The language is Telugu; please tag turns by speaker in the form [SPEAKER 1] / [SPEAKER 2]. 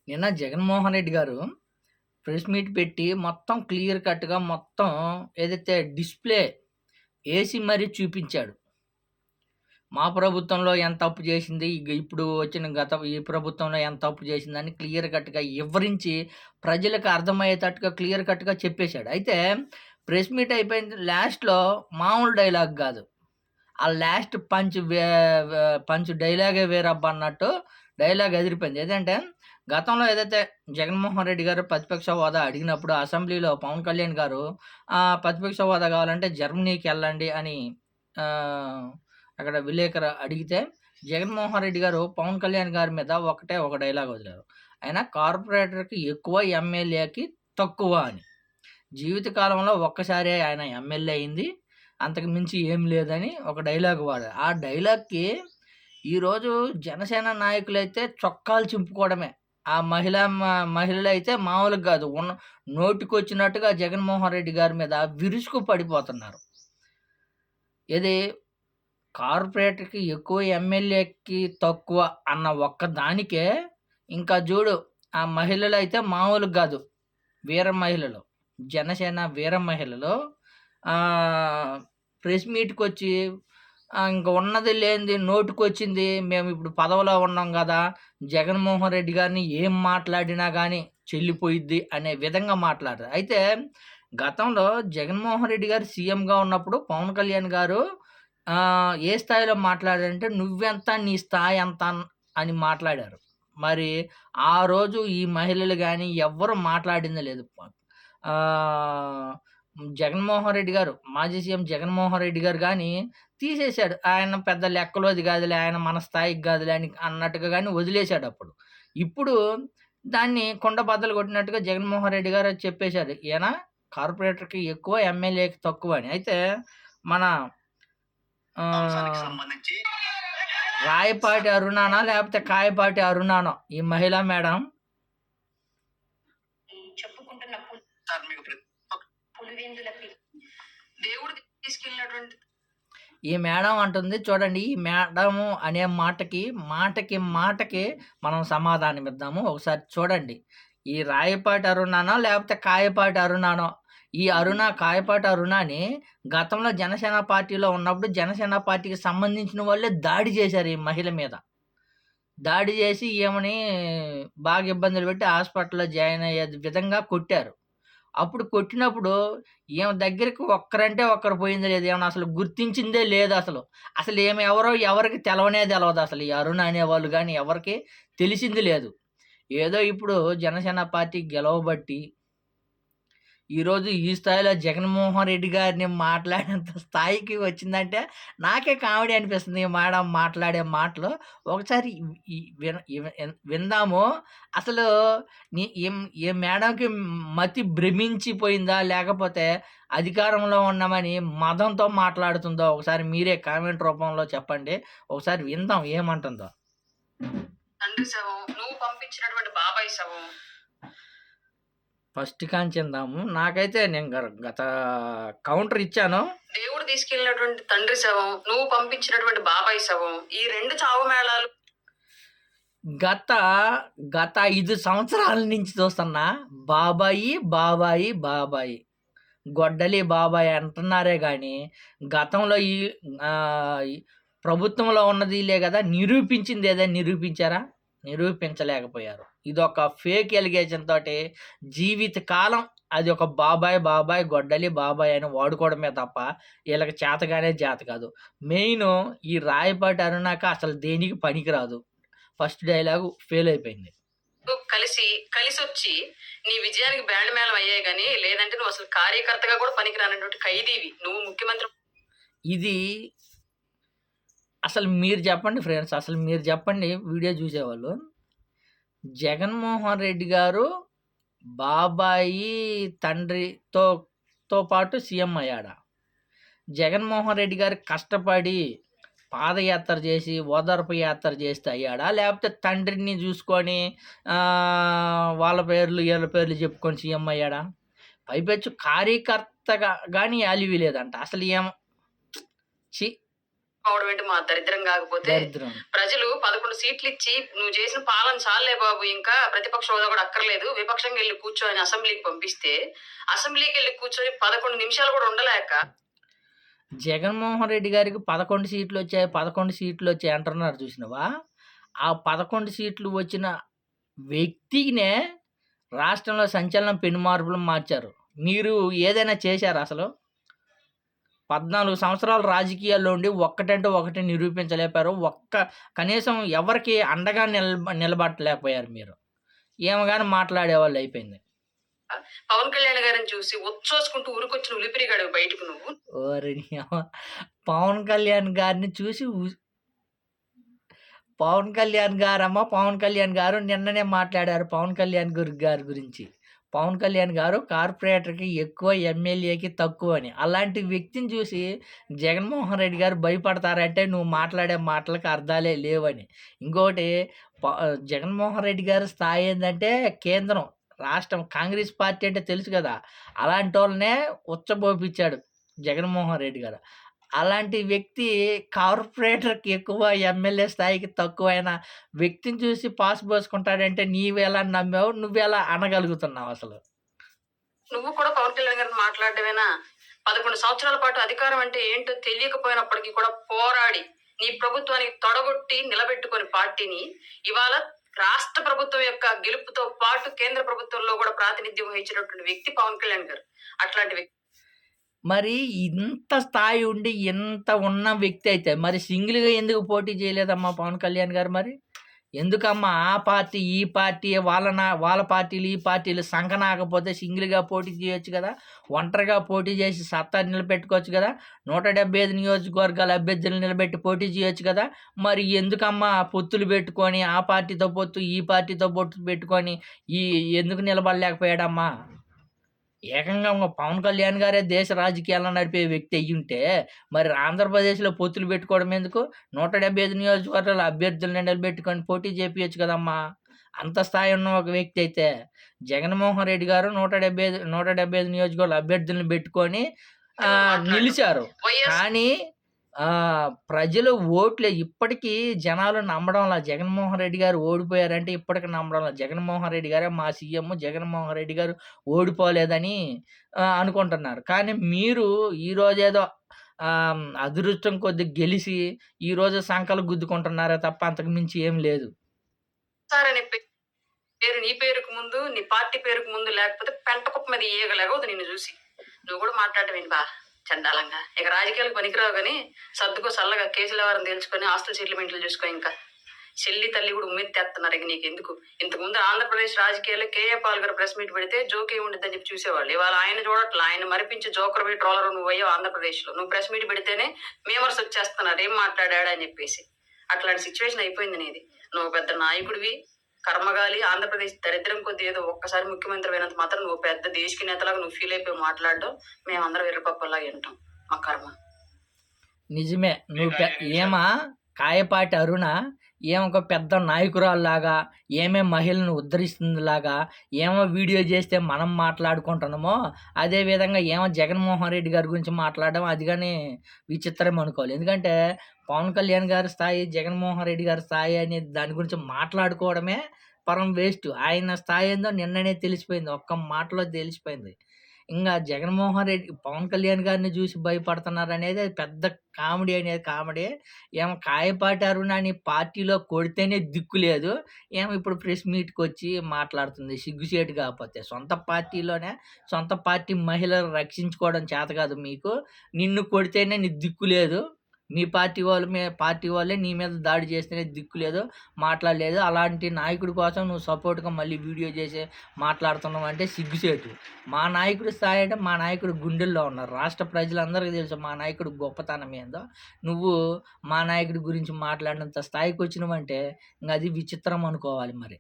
[SPEAKER 1] నిన్న జగన్మోహన్ రెడ్డి గారు ప్రెస్ మీట్ పెట్టి మొత్తం క్లియర్ కట్‌గా మొత్తం ఏదైతే డిస్‌ప్లే ఏసి మరీ చూపించాడు. మా ప్రభుత్వంలో ఎంత అప్పు చేసింది, ఇప్పుడు వచ్చిన ఈ ప్రభుత్వంలో ఎంత అప్పు చేసిందని క్లియర్ కట్‌గా వివరించి ప్రజలకు అర్థమయ్యేటట్టుగా క్లియర్ కట్‌గా చెప్పేశాడు. అయితే ప్రెస్ మీట్ అయిపోయిన లాస్ట్‌లో మామూలు డైలాగ్ గాదు. ఆ లాస్ట్ పంచ్ వే వే పంచ్ డైలాగే వేరబ్బా అన్నట్టు డైలాగ్ అదిరిపోయింది. ఏదంటే గతంలో ఏదైతే జగన్మోహన్ రెడ్డి గారు ప్రతిపక్ష హోదా అడిగినప్పుడు అసెంబ్లీలో పవన్ కళ్యాణ్ గారు ప్రతిపక్ష హోదా కావాలంటే జర్మనీకెళ్ళండి అని ఆహ్, అక్కడ విలేకరు అడిగితే జగన్మోహన్ రెడ్డి గారు పవన్ కళ్యాణ్ గారి మీద ఒకటే ఒక డైలాగ్ వదిలారు. ఆయన కార్పొరేటర్‌కి ఎక్కువ, ఎమ్మెల్యేకి తక్కువ అని. జీవిత కాలంలో ఒక్కసారే ఆయన ఎమ్మెల్యే అయింది. అంతకు మించి ఏం లేదని ఒక డైలాగ్ వాడారు. ఆ డైలాగ్‌కి ఈరోజు జనసేన నాయకులైతే చొక్కాలు చింపుకోవడమే. ఆ మహిళలైతే మామూలుగా గాదు. నోటికొచ్చినట్టుగా జగన్మోహన్ రెడ్డి గారి మీద విరుచుకు పడిపోతున్నారు. ఏది కార్పొరేటర్‌కి ఎక్కువ, ఎమ్మెల్యేకి తక్కువ అన్న ఒక్క దానికే ఇంకా జూడు ఆ మహిళలైతే మామూలుగా గాదు. వీర మహిళలు. జనసేన వీర మహిళలు ప్రెస్ మీట్‌కొచ్చి ఇంక ఉన్నది లేనిది నోటికొచ్చింది మేమిప్పుడు పదవిలో ఉన్నాం గదా! జగన్మోహన్ రెడ్డి గారిని ఏం మాట్లాడినా గానీ చెల్లిపోయిద్ది అనే విధంగా మాట్లాడారు. అయితే గతంలో జగన్మోహన్ రెడ్డి గారు సీఎంగా ఉన్నప్పుడు పవన్ కళ్యాణ్ గారు ఏ స్థాయిలో మాట్లాడారంటే, "నువ్వెంత నీ స్థాయంత" అని మాట్లాడారు. మరి ఆ రోజు ఈ మహిళలు గాని ఎవ్వరు మాట్లాడింది లేదు. ఆహ్, జగన్మోహన్ రెడ్డి గారు, మాజీ సీఎం జగన్మోహన్ రెడ్డి గారు గాని తీసేసాడు. ఆయన పెద్ద లెక్కలోది గాదులే, ఆయన మన స్థాయికి గాదులే అని అన్నట్టుగా గాని వదిలేసాడప్పుడు. ఇప్పుడు దాన్ని కుండ బద్దలు కొట్టినట్టుగా జగన్మోహన్ రెడ్డి గారు చెప్పేసారు. ఈయన కార్పొరేటర్‌కి ఎక్కువ, ఎమ్మెల్యేకి తక్కువ అని. అయితే మన ఆహ్, రాయపాటి అరుణానా లేపోతే కాయపాటి అరుణానో ఈ మహిళా మేడం
[SPEAKER 2] చెప్పుకుంటున్న సార్ మీకు పులివెందుల దేవుడు తీసుకెళ్ళినటువంటి
[SPEAKER 1] ఈ మేడం అంటుంది చూడండి. ఈ మేడము అనే మాటకి, మాటకి మనం సమాధానమిద్దాము. ఒకసారి చూడండి. ఈ రాయపాటి అరుణానో లేపోతే కాయపాటి అరుణానో, ఈ కాయపాటి అరుణని గతంలో జనసేన పార్టీలో ఉన్నప్పుడు జనసేన పార్టీకి సంబంధించిన వాళ్ళే దాడి చేశారు ఈ మహిళ మీద. దాడి చేసి ఈమెని బాగా ఇబ్బందులు పెట్టి హాస్పిటల్‌లో జాయిన్ అయ్యే విధంగా కొట్టారు. అప్పుడు కొట్టినప్పుడు ఈమె దగ్గరికి ఒక్కరంటే ఒక్కరు పోయింది లేదు. ఈమెను అసలు గుర్తించిందే లేదసలు. అసలు ఈమె ఎవరో ఎవరికీ తెలవనే తెలవదసలు. ఈ అరుణ అనేవాళ్ళు గాని ఎవరికీ తెలిసింది లేదు. ఏదో ఇప్పుడు జనసేన పార్టీ గెలవబట్టి ఈరోజు ఈ స్థాయిలో జగన్మోహన్ రెడ్డి గారిని మాట్లాడేంత స్థాయికి వచ్చిందంటే, నాకే కామెడీ అనిపిస్తుంది. ఈ మేడం మాట్లాడే మాటలు. ఒకసారి ఈ విందాము. అసలు ఈ మేడంకి మతి భ్రమించిపోయిందా? లేకపోతే అధికారంలో ఉన్నామని మదంతో మాట్లాడుతుందో ఒకసారి మీరే కామెంట్ రూపంలో చెప్పండి. ఒకసారి విందాం ఏమంటుందో.
[SPEAKER 2] తండ్రి శవం, నువ్వు పంపించినటువంటి బాబాయ్ శవం.
[SPEAKER 1] ఫస్ట్ కాంచిందాము. నాకైతే నేను గత కౌంటర్ ఇచ్చాను.
[SPEAKER 2] దేవుడు తీసుకెళ్ళినటువంటి తండ్రి శవం, నువ్వు పంపించినటువంటి బాబాయ్ శవం. ఈ 2 చావు మేళాలు
[SPEAKER 1] గత గత 5 సంవత్సరాల నుంచి చూస్తున్నా. బాబాయి. గొడ్డలి బాబాయ్ అంటున్నారే గానీ, గతంలో ఈ ప్రభుత్వంలో ఉన్నది ఈళ్ళే గదా! నిరూపించింది ఏదైనా నిరూపించారా? నిరూపించలేకపోయారు. ఇదొక ఫేక్ ఎలిగేషన్ తోటి జీవితకాలం అది ఒక గొడ్డలి బాబాయ్ అని వాడుకోవడమే తప్ప, ఈళ్ళకి చేత కాదు. మెయిను ఈ రాయపాటి అరుణాక అసలు దేనికి పనికిరాదు. ఫస్ట్ డైలాగు ఫెయిల్ అయిపోయింది.
[SPEAKER 2] కలిసొచ్చి నీ విజయానికి బ్యాండ్ మేళం అయ్యాయి గానీ, లేదంటే నువ్వు అసలు కార్యకర్తగా కూడా పనికిరానటువంటి ఖైదీవి. నువ్వు ముఖ్యమంత్రి.
[SPEAKER 1] ఇది అసలు మీరు చెప్పండి ఫ్రెండ్స్. అసలు మీరు చెప్పండి వీడియో చూసేవాళ్ళు. జగన్మోహన్ రెడ్డి గారు బాబాయి తండ్రితో పాటు సీఎం అయ్యాడా? జగన్మోహన్ రెడ్డి గారు కష్టపడి పాదయాత్ర చేసి, ఓదార్పు యాత్ర చేస్తే అయ్యాడా? లేపోతే తండ్రిని చూసుకొని వాళ్ళ పేర్లు, ఈళ్ళ పేర్లు చెప్పుకొని సీఎం అయ్యాడా? పైపెచ్చు కార్యకర్తగా గాని వాల్యూ లేదంట. అసలు ఛీ!
[SPEAKER 2] అవడం ఏంటి మా దరిద్రం కాకపోతే.
[SPEAKER 1] దరిద్రం.
[SPEAKER 2] ప్రజలు 11 సీట్లు ఇచ్చి నువ్వు చేసిన పాలన చాలులే బాబు, ఇంకా ప్రతిపక్ష హోదా కూడా అక్కర్లేదు, విపక్షంగా వెళ్ళి కూర్చో అని అసెంబ్లీకి పంపిస్తే, అసెంబ్లీకి వెళ్ళి కూర్చొని 11 నిమిషాలు కూడా ఉండలేక
[SPEAKER 1] జగన్మోహన్ రెడ్డి గారికి 11 సీట్లు వచ్చాయి, 11 సీట్లు వచ్చాయి అంటున్నారు చూసినావా? ఆ 11 సీట్లు వచ్చిన వ్యక్తినే రాష్ట్రంలో సంచలనం పెనుమార్పులు మార్చారు. మీరు ఏదైనా చేశారా అసలు? 14 సంవత్సరాలు రాజకీయాల్లో ఉండి ఒక్కటంటే ఒకటి నిరూపించలేకపోయారు. కనీసం ఎవరికి అండగా నిలబడలేకపోయారు మీరు. ఏమో గాని మాట్లాడేవాళ్ళు అయిపోయింది.
[SPEAKER 2] పవన్ కళ్యాణ్ గారిని చూసి ఉచ్చోసుకుంటూ ఊరికొచ్చిన ఉలిపిరిగాడు బయటకు నువ్వు.
[SPEAKER 1] ఓరి పవన్ కళ్యాణ్ గారిని చూసి పవన్ కళ్యాణ్ గారు నిన్ననే మాట్లాడారు పవన్ కళ్యాణ్ గారి గురించి. పవన్ కళ్యాణ్ గారు కార్పొరేటర్‌కి ఎక్కువ, ఎమ్మెల్యేకి తక్కువ అని. అలాంటి వ్యక్తిని చూసి జగన్మోహన్ రెడ్డి గారు భయపడతారంటే నువ్వు మాట్లాడే మాటలకు అర్థాలే లేవని. ఇంకోటి జగన్మోహన్ రెడ్డి గారి స్థాయి ఏందంటే కేంద్రం, రాష్ట్రం, కాంగ్రెస్ పార్టీ అంటే తెలుసు కదా! అలాంటోళ్ళనే ఉచ్చబోపించాడు జగన్మోహన్ రెడ్డి గారు. అలాంటి వ్యక్తి కార్పొరేటర్‌కి ఎక్కువ, ఎమ్మెల్యే స్థాయికి తక్కువైన వ్యక్తిని చూసి పాస్ పోసుకుంటాడంటే నీవెలా నమ్మావు? నువ్వెలా అనగలుగుతున్నావు అసలు?
[SPEAKER 2] నువ్వు కూడా పవన్ కళ్యాణ్ గారిని మాట్లాడడమేనా? 11 సంవత్సరాల పాటు అధికారం అంటే ఏంటో తెలియకపోయినప్పటికీ కూడా పోరాడి నీ ప్రభుత్వానికి తొడగొట్టి నిలబెట్టుకొని పార్టీని ఇవాళ రాష్ట్ర ప్రభుత్వం యొక్క గెలుపుతో పాటు కేంద్ర ప్రభుత్వంలో కూడా ప్రాతినిధ్యం వహించినటువంటి వ్యక్తి పవన్ కళ్యాణ్ గారు. అట్లాంటి వ్యక్తి
[SPEAKER 1] మరి ఇంత స్థాయి ఉండి, ఇంత ఉన్న వ్యక్తి అయితే మరి సింగిల్‌గా ఎందుకు పోటీ చేయలేదమ్మా పవన్ కళ్యాణ్ గారు మరి? ఎందుకమ్మా ఆ పార్టీ, ఈ పార్టీ వాళ్ళ పార్టీలు, ఈ పార్టీలు సంకనాకపోతే సింగిల్‌గా పోటీ చేయొచ్చు కదా! ఒంటరిగా పోటీ చేసి సత్తా నిలబెట్టుకోవచ్చు కదా! 175 నియోజకవర్గాల అభ్యర్థులను నిలబెట్టి పోటీ చేయొచ్చు కదా! మరి ఎందుకమ్మా పొత్తులు పెట్టుకొని ఆ పార్టీతో పొత్తు, ఈ పార్టీతో పొత్తు పెట్టుకొని ఎందుకు నిలబడలేకపోయాడమ్మా? ఏకంగా పవన్ కళ్యాణ్ గారే దేశ రాజకీయాలను నడిపే వ్యక్తి అయ్యుంటే, మరి ఆంధ్రప్రదేశ్‌లో పొత్తులు పెట్టుకోవడం ఎందుకు? 175 నియోజకవర్గాల అభ్యర్థులను నిలబెట్టుకొని పోటీ చేపియొచ్చు కదమ్మా! అంత స్థాయి ఉన్న ఒక వ్యక్తి అయితే. జగన్మోహన్ రెడ్డి గారు 175 నియోజకవర్గాల అభ్యర్థులను పెట్టుకొని నిలిచారు. కానీ ప్రజలు ఓట్లే ఇప్పటికీ జనాలు నమ్మడంలా. జగన్మోహన్ రెడ్డి గారు ఓడిపోయారంటే ఇప్పటికి నమ్మడంలా. జగన్మోహన్ రెడ్డి గారే మా సీఎం, జగన్మోహన్ రెడ్డి గారు ఓడిపోలేదని అనుకుంటున్నారు. కానీ మీరు ఈరోజేదో అదృష్టం కొద్దీ గెలిసి ఈరోజు సంకలు గుద్దుకుంటున్నారే తప్ప అంతకు మించి ఏం లేదు.
[SPEAKER 2] పేరు నీ పేరుకు ముందు, నీ పార్టీ పేరుకు ముందు లేకపోతే పెంట కుప్ప మీద ఈగలేగదు నిన్ను చూసి. నువ్వు కూడా మాట్లాడటమేంటి బా చండాలంగా. ఇక రాజకీయాలకు పనికిరావు కానీ సర్దుకో సల్లగా, కేసులు ఎవరిని తెలుసుకొని ఆస్తుల సెటిల్మెంట్లు చూసుకో. ఇంకా చెల్లి తల్లి కూడా ఉమ్మెత్తేస్తున్నారు. ఇక నీకు ఎందుకు? ఇంతకుముందు ఆంధ్రప్రదేశ్ రాజకీయాల్లో కేఏ పాల్ గారు ప్రెస్ మీట్ పెడితే జోకే ఉండిద్దని చెప్పి చూసేవాళ్ళు. ఇవాళ ఆయన చూడట్లా, ఆయన మరిపించి జోకర్ పోయి ట్రోలర్ నువ్వు అయ్యావు ఆంధ్రప్రదేశ్లో. నువ్వు ప్రెస్ మీట్ పెడితేనే మేమర్స్ వచ్చేస్తున్నారు ఏం మాట్లాడా అని చెప్పేసి. అట్లాంటి సిచ్యువేషన్ అయిపోయింది నీది. నువ్వు పెద్ద నాయకుడివి, కర్మగాలి. ఆంధ్రప్రదేశ్ దరిద్రం కొద్ది ఏదో ఒక్కసారి ముఖ్యమంత్రి అయినంత మాత్రం నువ్వు పెద్ద దేశకి నేతలాగా నువ్వు ఫీల్ అయిపోయి మాట్లాడడం మేమందరం ఎర్రపప్పలాగా వింటాం. మా కర్మ.
[SPEAKER 1] నిజమే. ఏమా కాయపాటి అరుణ ఒక పెద్ద నాయకురాల్లాగా, మహిళను ఉద్ధరిస్తుందిలాగా, వీడియో చేస్తే మనం మాట్లాడుకుంటున్నామో అదేవిధంగా జగన్మోహన్ రెడ్డి గారి గురించి మాట్లాడడం అది కానీ విచిత్రం అనుకోవాలి. ఎందుకంటే పవన్ కళ్యాణ్ గారి స్థాయి, జగన్మోహన్ రెడ్డి గారి స్థాయి అనే దాని గురించి మాట్లాడుకోవడమే పరం వేస్ట్. ఆయన స్థాయి ఏందో నిన్ననే తెలిసిపోయింది, ఒక్క మాటలో తెలిసిపోయింది. ఇంకా జగన్మోహన్ రెడ్డి, పవన్ కళ్యాణ్ గారిని చూసి భయపడుతున్నారు అనేది పెద్ద కామెడీ కామెడీ. కాయపాటి అరుణ అని పార్టీలో కొడితేనే దిక్కు లేదు, ఇప్పుడు ప్రెస్ మీట్కి వచ్చి మాట్లాడుతుంది సిగ్గుచేటు. కాకపోతే సొంత పార్టీ మహిళలు రక్షించుకోవడం చేత కాదు మీకు. నిన్ను కొడితేనే నీ దిక్కు లేదు, మీ పార్టీ వాళ్ళే నీ మీద దాడి చేస్తేనే దిక్కు లేదు, మాట్లాడలేదు. అలాంటి నాయకుడి కోసం నువ్వు సపోర్ట్గా మళ్ళీ వీడియో చేసి మాట్లాడుతున్నావు అంటే సిగ్గుచేటు. మా నాయకుడి స్థాయి అంటే మా నాయకుడు గుండెల్లో ఉన్నారు. రాష్ట్ర ప్రజలందరికీ తెలుసు మా నాయకుడు గొప్పతనం ఏందో. నువ్వు మా నాయకుడి గురించి మాట్లాడినంత స్థాయికి వచ్చినవంటే ఇంకా అది విచిత్రం అనుకోవాలి మరి.